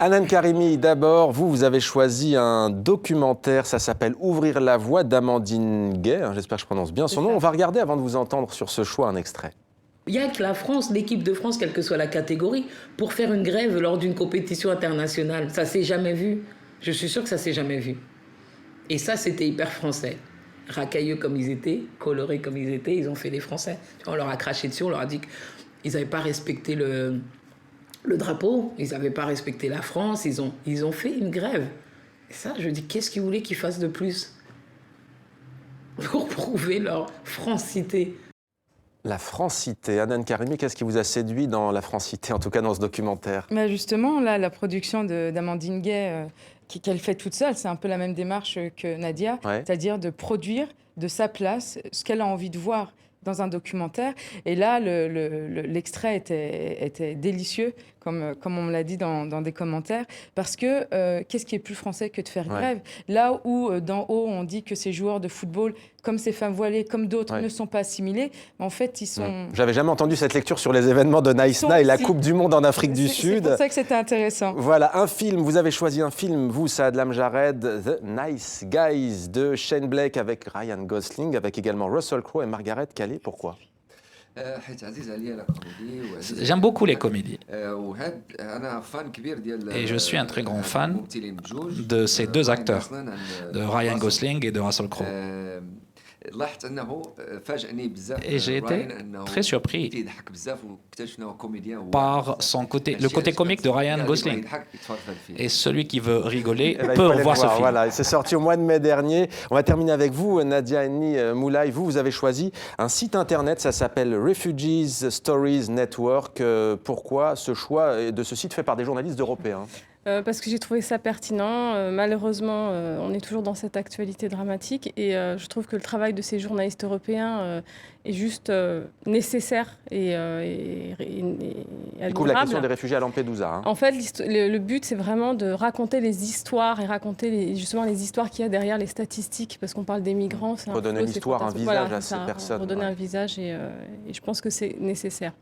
Hanan Karimi, d'abord, vous avez choisi un documentaire, ça s'appelle « Ouvrir la voie » d'Amandine Gay, j'espère que je prononce bien son nom. On va regarder, avant de vous entendre sur ce choix, un extrait. Il n'y a que la France, l'équipe de France, quelle que soit la catégorie, pour faire une grève lors d'une compétition internationale. Ça s'est jamais vu. Je suis sûre que ça s'est jamais vu. Et ça, c'était hyper français. Racailleux comme ils étaient, colorés comme ils étaient, ils ont fait les Français. On leur a craché dessus, on leur a dit qu'ils n'avaient pas respecté le drapeau, ils n'avaient pas respecté la France, ils ont fait une grève. Et ça, je dis, qu'est-ce qu'ils voulaient qu'ils fassent de plus pour prouver leur francité? La francité. Hanan Karimi, qu'est-ce qui vous a séduit dans la francité, en tout cas dans ce documentaire? Justement, là, la production d'Amandine Gay, qu'elle fait toute seule, c'est un peu la même démarche que Nadia, c'est-à-dire de produire de sa place ce qu'elle a envie de voir dans un documentaire. Et là, l'extrait était délicieux, comme on me l'a dit dans des commentaires, parce que qu'est-ce qui est plus français que de faire grève? Là où, d'en haut, on dit que ces joueurs de football, comme ces femmes voilées, comme d'autres, ne sont pas assimilés, en fait, ils sont... J'avais jamais entendu cette lecture sur les événements de Naïsna et la Coupe du Monde en Afrique du Sud. C'est pour ça que c'était intéressant. Voilà, un film, vous avez choisi un film, vous, Saad Lamjared, The Nice Guys, de Shane Black avec Ryan Gosling, avec également Russell Crowe et Margaret Qualley. Pourquoi? J'aime beaucoup les comédies. Et je suis un très grand fan de ces deux acteurs, de Ryan Gosling et de Russell Crowe. Et j'ai été très surpris par le côté comique de Ryan Gosling. Et celui qui veut rigoler peut revoir ce film. Voilà, c'est sorti au mois de mai dernier. On va terminer avec vous, Nadia Henni Moulay. Vous avez choisi un site internet, ça s'appelle Refugees Stories Network. Pourquoi ce choix de ce site fait par des journalistes européens? Parce que j'ai trouvé ça pertinent. Malheureusement, on est toujours dans cette actualité dramatique et je trouve que le travail de ces journalistes européens est juste nécessaire et admirable. Il couvre la question des réfugiés à Lampedusa. En fait, le but, c'est vraiment de raconter les histoires et raconter justement les histoires qu'il y a derrière les statistiques, parce qu'on parle des migrants. Redonner l'histoire, un visage à ces personnes. Redonner un visage et je pense que c'est nécessaire.